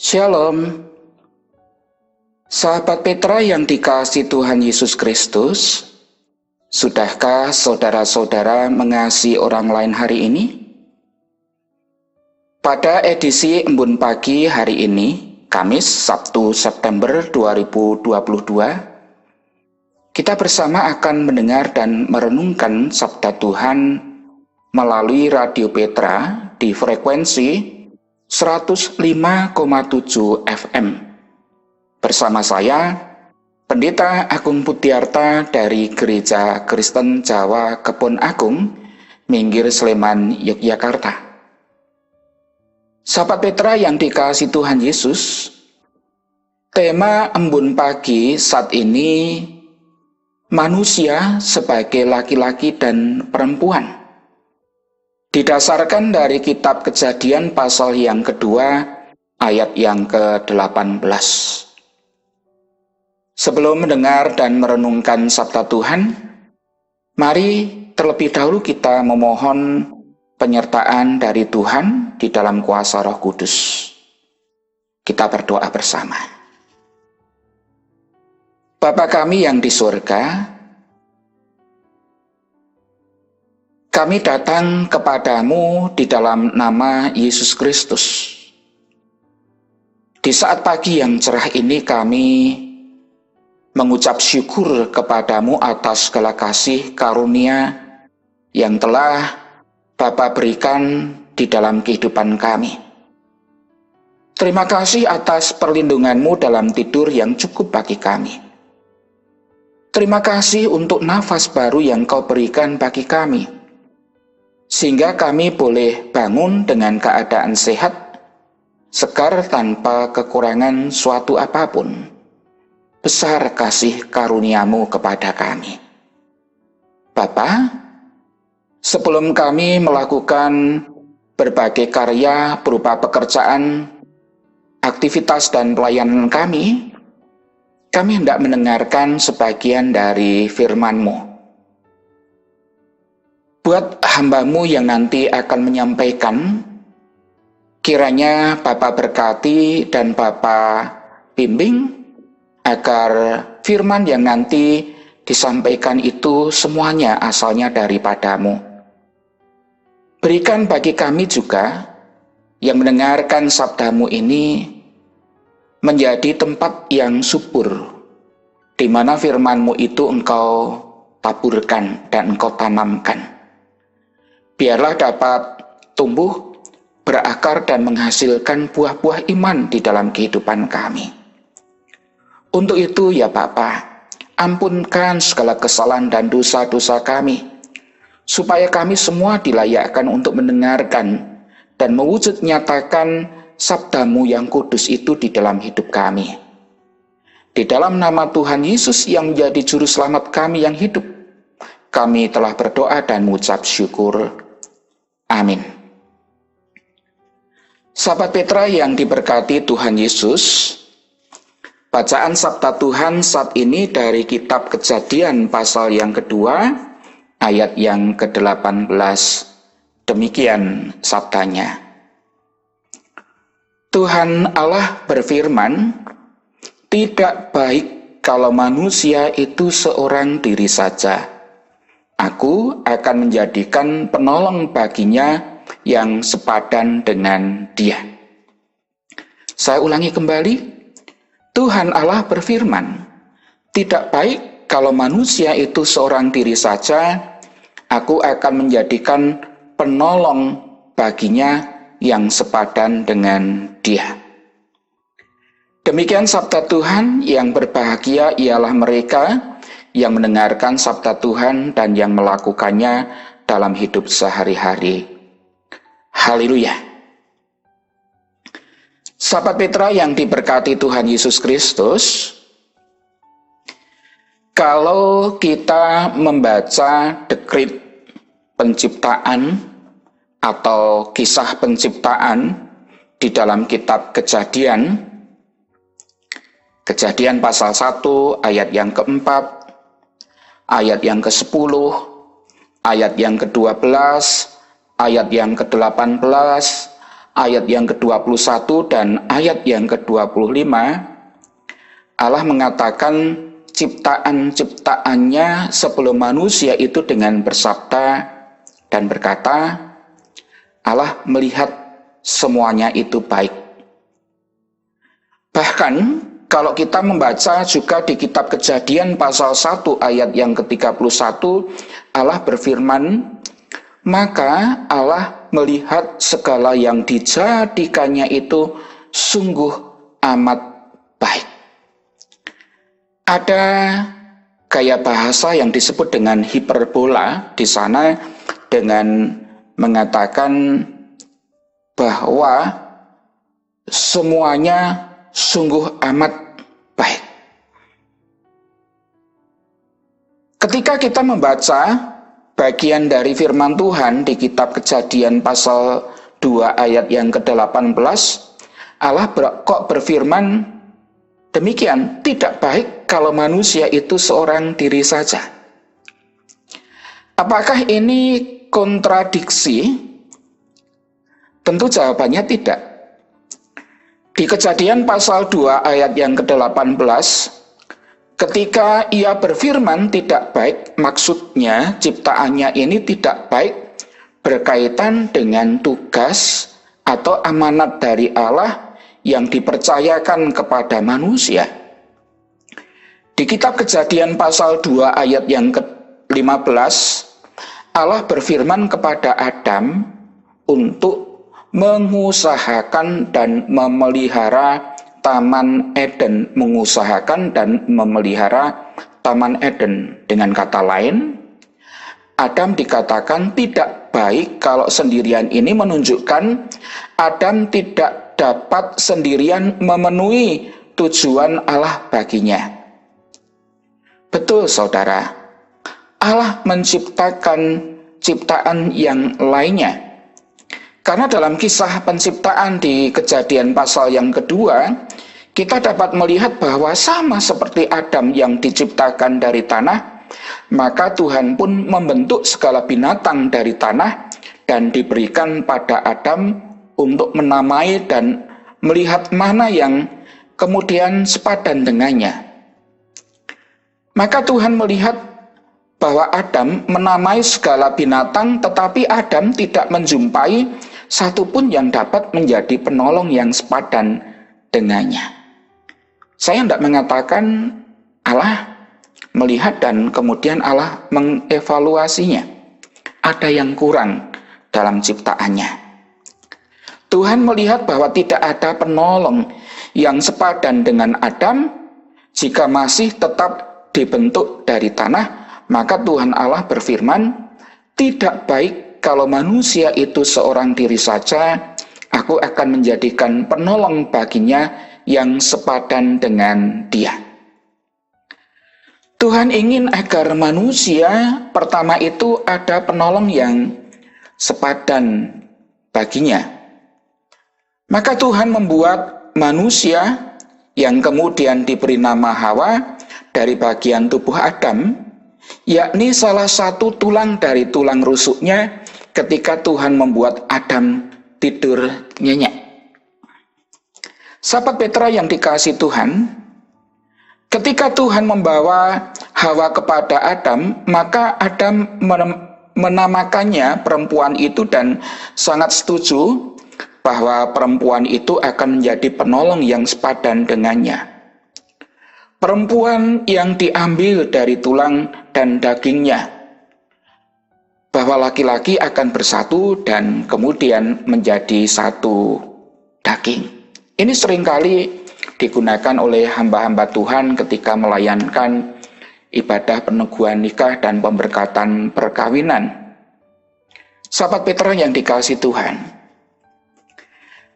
Shalom, sahabat Petra yang dikasihi Tuhan Yesus Kristus. Sudahkah saudara-saudara mengasihi orang lain hari ini? Pada edisi Embun Pagi hari ini, Kamis, Sabtu, September 2022, kita bersama akan mendengar dan merenungkan Sabda Tuhan melalui Radio Petra di frekuensi 105,7 FM. Bersama saya, Pendeta Agung Putiarta dari Gereja Kristen Jawa Kebon Agung, Minggir Sleman, Yogyakarta. Sahabat Petra yang dikasihi Tuhan Yesus, tema Embun Pagi saat ini manusia sebagai laki-laki dan perempuan. Didasarkan dari kitab Kejadian pasal yang kedua, ayat yang ke-18. Sebelum mendengar dan merenungkan sabda Tuhan, mari terlebih dahulu kita memohon penyertaan dari Tuhan di dalam kuasa Roh Kudus. Kita berdoa bersama. Bapa kami yang di surga, kami datang kepadamu di dalam nama Yesus Kristus. Di saat pagi yang cerah ini kami mengucap syukur kepadamu atas segala kasih karunia yang telah Bapa berikan di dalam kehidupan kami. Terima kasih atas perlindunganmu dalam tidur yang cukup bagi kami. Terima kasih untuk nafas baru yang kau berikan bagi kami, sehingga kami boleh bangun dengan keadaan sehat, segar tanpa kekurangan suatu apapun. Besar kasih karuniamu kepada kami. Bapa, sebelum kami melakukan berbagai karya berupa pekerjaan, aktivitas dan pelayanan kami hendak mendengarkan sebagian dari firman-Mu. Buat hamba-Mu yang nanti akan menyampaikan, kiranya Bapa berkati dan Bapa bimbing, agar firman yang nanti disampaikan itu semuanya asalnya daripada-Mu. Berikan bagi kami juga yang mendengarkan sabda-Mu ini menjadi tempat yang subur, di mana firman-Mu itu Engkau taburkan dan Engkau tanamkan. Biarlah dapat tumbuh, berakar dan menghasilkan buah-buah iman di dalam kehidupan kami. Untuk itu ya Bapa, ampunkan segala kesalahan dan dosa-dosa kami, supaya kami semua dilayakkan untuk mendengarkan dan mewujud nyatakan sabda-Mu yang kudus itu di dalam hidup kami. Di dalam nama Tuhan Yesus yang menjadi juru selamat kami yang hidup, kami telah berdoa dan mengucap syukur. Amin. Sahabat Petra yang diberkati Tuhan Yesus, bacaan sabda Tuhan saat ini dari kitab Kejadian pasal yang kedua, ayat yang ke-18. Demikian sabdanya. Tuhan Allah berfirman, "Tidak baik kalau manusia itu seorang diri saja. Aku akan menjadikan penolong baginya yang sepadan dengan dia." Saya ulangi kembali. Tuhan Allah berfirman, "Tidak baik kalau manusia itu seorang diri saja. Aku akan menjadikan penolong baginya yang sepadan dengan dia." Demikian sabda Tuhan. Yang berbahagia ialah mereka yang mendengarkan sabda Tuhan dan yang melakukannya dalam hidup sehari-hari. Haleluya. Sahabat Petra yang diberkati Tuhan Yesus Kristus, kalau kita membaca dekrit penciptaan atau kisah penciptaan di dalam kitab Kejadian pasal 1 ayat yang keempat, ayat yang ke-10, ayat yang ke-12, ayat yang ke-18, ayat yang ke-21 dan ayat yang ke-25, Allah mengatakan ciptaan-ciptaannya sebelum manusia itu dengan bersabda dan berkata, Allah melihat semuanya itu baik. Bahkan kalau kita membaca juga di kitab Kejadian pasal 1 ayat yang ke-31, Allah berfirman, maka Allah melihat segala yang dijadikannya itu sungguh amat baik. Ada gaya bahasa yang disebut dengan hiperbola di sana dengan mengatakan bahwa semuanya sungguh amat baik. Ketika kita membaca bagian dari firman Tuhan di kitab Kejadian pasal 2 ayat yang ke-18, Allah kok berfirman demikian, tidak baik kalau manusia itu seorang diri saja. Apakah ini kontradiksi? Tentu jawabannya tidak. Di Kejadian pasal 2 ayat yang ke-18, ketika ia berfirman tidak baik, maksudnya ciptaannya ini tidak baik berkaitan dengan tugas atau amanat dari Allah yang dipercayakan kepada manusia. Di kitab Kejadian pasal 2 ayat yang ke-15, Allah berfirman kepada Adam untuk mengusahakan dan memelihara Taman Eden, mengusahakan dan memelihara Taman Eden. Dengan kata lain, Adam dikatakan tidak baik kalau sendirian. Ini menunjukkan Adam tidak dapat sendirian memenuhi tujuan Allah baginya. Betul saudara, Allah menciptakan ciptaan yang lainnya. Karena dalam kisah penciptaan di Kejadian pasal yang kedua, kita dapat melihat bahwa sama seperti Adam yang diciptakan dari tanah, maka Tuhan pun membentuk segala binatang dari tanah dan diberikan pada Adam untuk menamai dan melihat mana yang kemudian sepadan dengannya. Maka Tuhan melihat bahwa Adam menamai segala binatang, tetapi Adam tidak menjumpai satupun yang dapat menjadi penolong yang sepadan dengannya. Saya tidak mengatakan Allah melihat dan kemudian Allah mengevaluasinya. Ada yang kurang dalam ciptaannya. Tuhan melihat bahwa tidak ada penolong yang sepadan dengan Adam. Jika masih tetap dibentuk dari tanah, maka Tuhan Allah berfirman, tidak baik kalau manusia itu seorang diri saja, aku akan menjadikan penolong baginya yang sepadan dengan dia. Tuhan ingin agar manusia pertama itu ada penolong yang sepadan baginya. Maka Tuhan membuat manusia yang kemudian diberi nama Hawa dari bagian tubuh Adam, yakni salah satu tulang dari tulang rusuknya ketika Tuhan membuat Adam tidur nyenyak. Sahabat Petra yang dikasihi Tuhan, ketika Tuhan membawa Hawa kepada Adam, maka Adam menamakannya perempuan itu dan sangat setuju bahwa perempuan itu akan menjadi penolong yang sepadan dengannya. Perempuan yang diambil dari tulang dan dagingnya, bahwa laki-laki akan bersatu dan kemudian menjadi satu daging. Ini seringkali digunakan oleh hamba-hamba Tuhan ketika melayankan ibadah peneguhan nikah dan pemberkatan perkawinan. Sahabat Petra yang dikasihi Tuhan,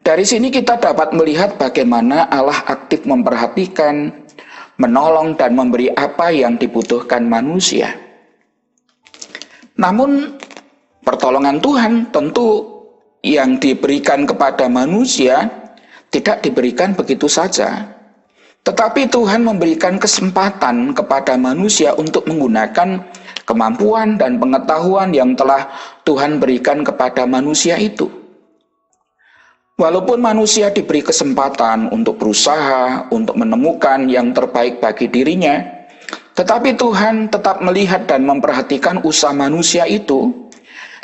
dari sini kita dapat melihat bagaimana Allah aktif memperhatikan, menolong dan memberi apa yang dibutuhkan manusia. Namun pertolongan Tuhan tentu yang diberikan kepada manusia tidak diberikan begitu saja. Tetapi Tuhan memberikan kesempatan kepada manusia untuk menggunakan kemampuan dan pengetahuan yang telah Tuhan berikan kepada manusia itu. Walaupun manusia diberi kesempatan untuk berusaha, untuk menemukan yang terbaik bagi dirinya, tetapi Tuhan tetap melihat dan memperhatikan usaha manusia itu,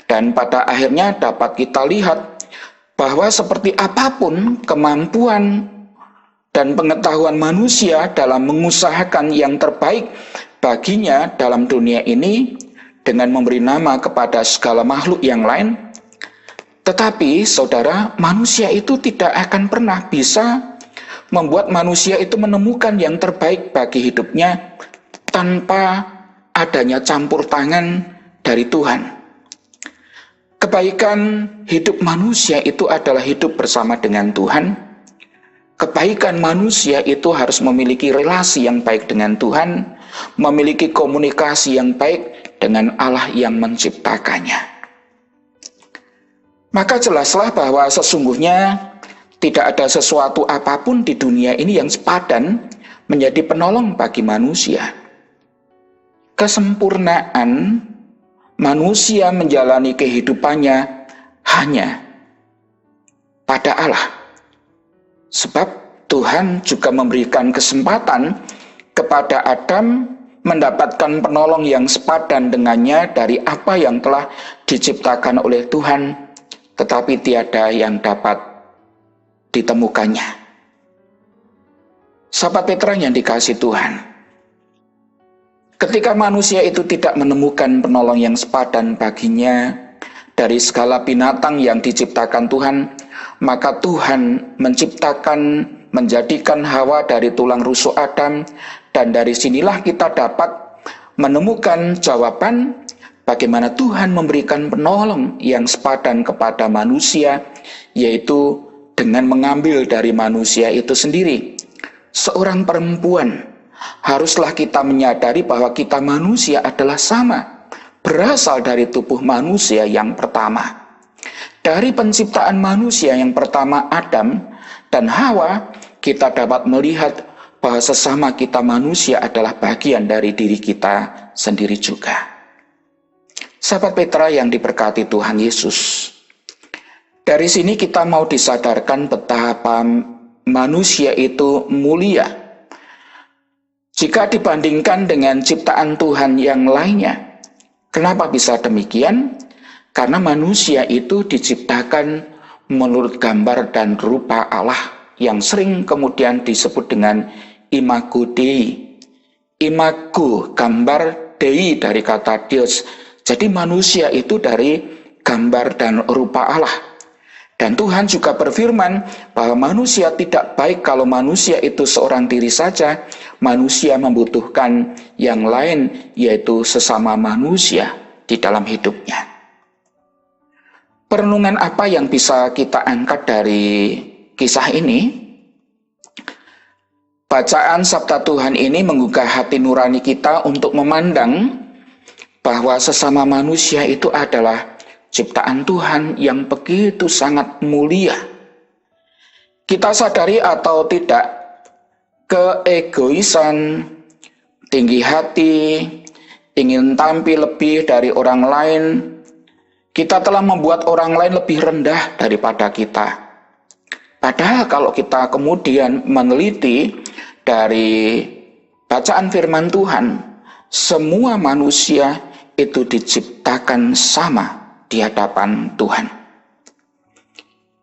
dan pada akhirnya dapat kita lihat bahwa seperti apapun kemampuan dan pengetahuan manusia dalam mengusahakan yang terbaik baginya dalam dunia ini dengan memberi nama kepada segala makhluk yang lain, tetapi saudara, manusia itu tidak akan pernah bisa membuat manusia itu menemukan yang terbaik bagi hidupnya tanpa adanya campur tangan dari Tuhan. Kebaikan hidup manusia itu adalah hidup bersama dengan Tuhan. Kebaikan manusia itu harus memiliki relasi yang baik dengan Tuhan, memiliki komunikasi yang baik dengan Allah yang menciptakannya. Maka jelaslah bahwa sesungguhnya tidak ada sesuatu apapun di dunia ini yang sepadan menjadi penolong bagi manusia. Kesempurnaan manusia menjalani kehidupannya hanya pada Allah. Sebab Tuhan juga memberikan kesempatan kepada Adam mendapatkan penolong yang sepadan dengannya dari apa yang telah diciptakan oleh Tuhan, tetapi tiada yang dapat ditemukannya. Sahabat Petra yang dikasihi Tuhan, ketika manusia itu tidak menemukan penolong yang sepadan baginya dari segala binatang yang diciptakan Tuhan, maka Tuhan menjadikan Hawa dari tulang rusuk Adam, dan dari sinilah kita dapat menemukan jawaban bagaimana Tuhan memberikan penolong yang sepadan kepada manusia, yaitu dengan mengambil dari manusia itu sendiri. Seorang perempuan, haruslah kita menyadari bahwa kita manusia adalah sama, berasal dari tubuh manusia yang pertama. Dari penciptaan manusia yang pertama Adam dan Hawa, kita dapat melihat bahwa sesama kita manusia adalah bagian dari diri kita sendiri juga. Sahabat Petra yang diberkati Tuhan Yesus, dari sini kita mau disadarkan betapa manusia itu mulia jika dibandingkan dengan ciptaan Tuhan yang lainnya. Kenapa bisa demikian? Karena manusia itu diciptakan menurut gambar dan rupa Allah yang sering kemudian disebut dengan imago Dei. Imago, gambar, Dei dari kata Deus. Jadi manusia itu dari gambar dan rupa Allah. Dan Tuhan juga berfirman bahwa manusia tidak baik kalau manusia itu seorang diri saja. Manusia membutuhkan yang lain, yaitu sesama manusia di dalam hidupnya. Perenungan apa yang bisa kita angkat dari kisah ini? Bacaan sabda Tuhan ini menggugah hati nurani kita untuk memandang bahwa sesama manusia itu adalah ciptaan Tuhan yang begitu sangat mulia. Kita sadari atau tidak, keegoisan, tinggi hati, ingin tampil lebih dari orang lain, kita telah membuat orang lain lebih rendah daripada kita. Padahal kalau kita kemudian meneliti dari bacaan firman Tuhan, semua manusia itu diciptakan sama di hadapan Tuhan.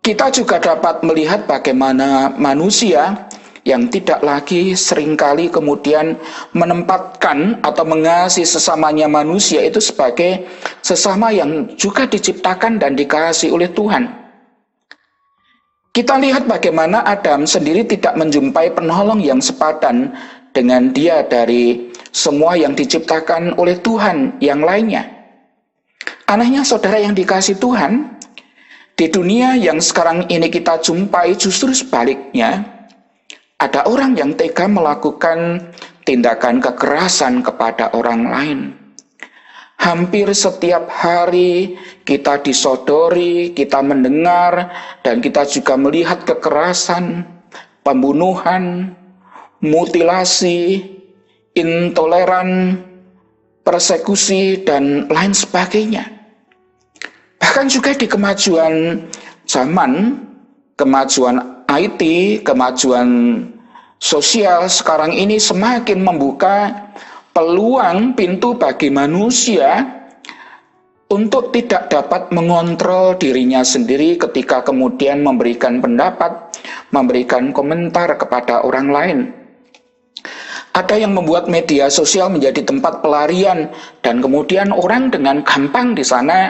Kita juga dapat melihat bagaimana manusia yang tidak lagi seringkali kemudian menempatkan atau mengasihi sesamanya manusia itu sebagai sesama yang juga diciptakan dan dikasihi oleh Tuhan. Kita lihat bagaimana Adam sendiri tidak menjumpai penolong yang sepadan dengan dia dari semua yang diciptakan oleh Tuhan yang lainnya. Anehnya saudara yang dikasihi Tuhan, di dunia yang sekarang ini kita jumpai justru sebaliknya. Ada orang yang tega melakukan tindakan kekerasan kepada orang lain. Hampir setiap hari kita disodori, kita mendengar, dan kita juga melihat kekerasan, pembunuhan, mutilasi, intoleran, persekusi, dan lain sebagainya. Bahkan juga di kemajuan zaman, kemajuan IT, kemajuan sosial sekarang ini semakin membuka peluang pintu bagi manusia untuk tidak dapat mengontrol dirinya sendiri ketika kemudian memberikan pendapat, memberikan komentar kepada orang lain. Ada yang membuat media sosial menjadi tempat pelarian dan kemudian orang dengan gampang di sana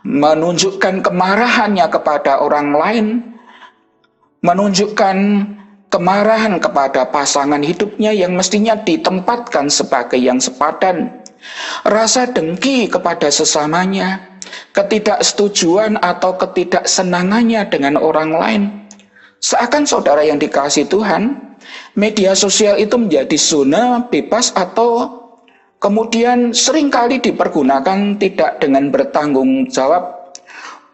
menunjukkan kemarahannya kepada orang lain, menunjukkan kemarahan kepada pasangan hidupnya yang mestinya ditempatkan sebagai yang sepadan, rasa dengki kepada sesamanya, ketidaksetujuan atau ketidaksenangannya dengan orang lain. Seakan saudara yang dikasihi Tuhan, media sosial itu menjadi zona bebas atau kemudian seringkali dipergunakan tidak dengan bertanggung jawab,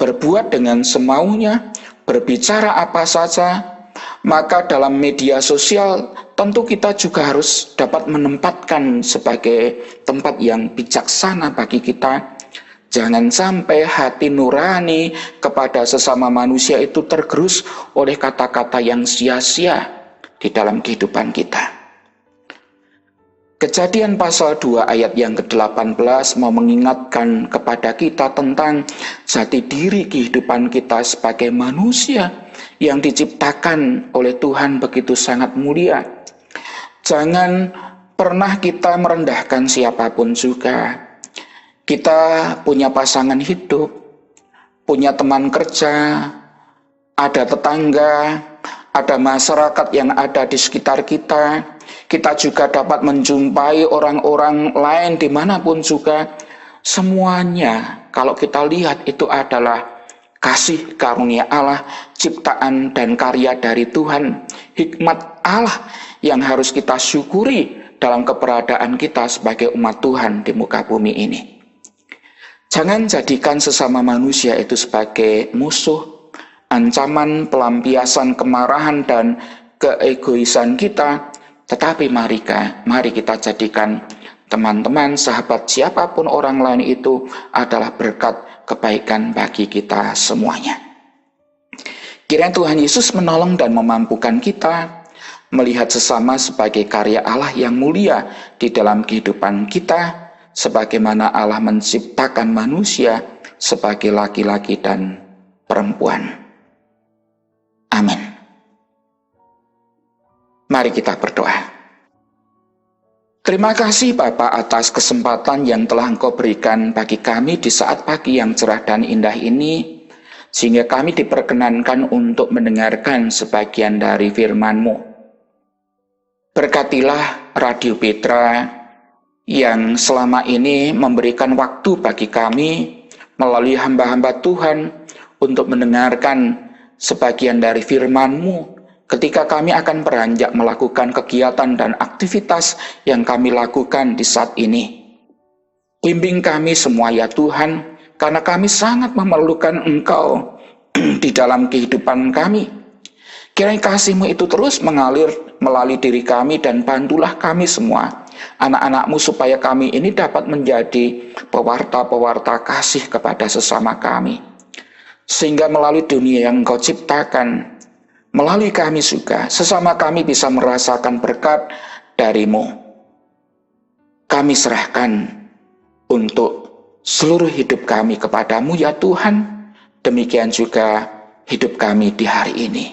berbuat dengan semaunya, berbicara apa saja. Maka dalam media sosial tentu kita juga harus dapat menempatkan sebagai tempat yang bijaksana bagi kita. Jangan sampai hati nurani kepada sesama manusia itu tergerus oleh kata-kata yang sia-sia di dalam kehidupan kita. Kejadian pasal 2 ayat yang ke-18 mau mengingatkan kepada kita tentang jati diri kehidupan kita sebagai manusia yang diciptakan oleh Tuhan begitu sangat mulia. Jangan pernah kita merendahkan siapapun juga. Kita punya pasangan hidup, punya teman kerja, ada tetangga, ada masyarakat yang ada di sekitar kita. Kita juga dapat menjumpai orang-orang lain dimanapun juga. Semuanya kalau kita lihat itu adalah kasih karunia Allah, ciptaan dan karya dari Tuhan, hikmat Allah yang harus kita syukuri dalam keberadaan kita sebagai umat Tuhan di muka bumi ini. Jangan jadikan sesama manusia itu sebagai musuh, ancaman, pelampiasan kemarahan dan keegoisan kita, tetapi mari kita jadikan teman-teman, sahabat, siapapun orang lain itu adalah berkat kebaikan bagi kita semuanya. Kiranya Tuhan Yesus menolong dan memampukan kita melihat sesama sebagai karya Allah yang mulia di dalam kehidupan kita, sebagaimana Allah menciptakan manusia sebagai laki-laki dan perempuan. Amin. Mari kita berdoa. Terima kasih Bapa atas kesempatan yang telah Engkau berikan bagi kami di saat pagi yang cerah dan indah ini, sehingga kami diperkenankan untuk mendengarkan sebagian dari firman-Mu. Berkatilah Radio Petra yang selama ini memberikan waktu bagi kami melalui hamba-hamba Tuhan untuk mendengarkan sebagian dari firman-Mu, ketika kami akan beranjak melakukan kegiatan dan aktivitas yang kami lakukan di saat ini. Bimbing kami semua ya Tuhan, karena kami sangat memerlukan Engkau di dalam kehidupan kami. Kiranya kasih-Mu itu terus mengalir melalui diri kami dan bantulah kami semua, anak-anak-Mu, supaya kami ini dapat menjadi pewarta-pewarta kasih kepada sesama kami. Sehingga melalui dunia yang Engkau ciptakan, melalui kami juga, sesama kami bisa merasakan berkat dari-Mu. Kami serahkan untuk seluruh hidup kami kepada-Mu ya Tuhan. Demikian juga hidup kami di hari ini.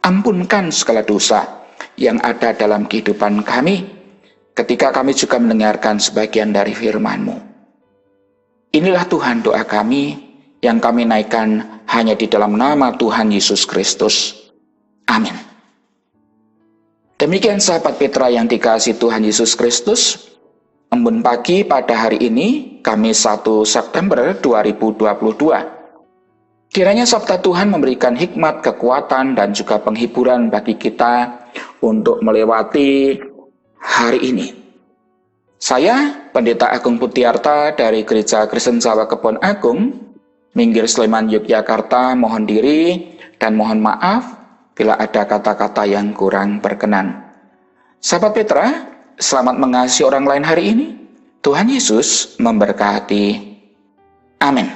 Ampunkan segala dosa yang ada dalam kehidupan kami, ketika kami juga mendengarkan sebagian dari firman-Mu. Inilah Tuhan doa kami, yang kami naikkan hanya di dalam nama Tuhan Yesus Kristus. Amin. Demikian sahabat Petra yang dikasihi Tuhan Yesus Kristus, embun pagi pada hari ini, Kamis 1 September 2022. Kiranya sabda Tuhan memberikan hikmat, kekuatan, dan juga penghiburan bagi kita untuk melewati hari ini. Saya, Pendeta Agung Putiarta dari Gereja Kristen Sawah Kebon Agung, Minggir Sleman, Yogyakarta, mohon diri dan mohon maaf bila ada kata-kata yang kurang berkenan. Sahabat Petra, selamat mengasihi orang lain hari ini. Tuhan Yesus memberkati. Amin.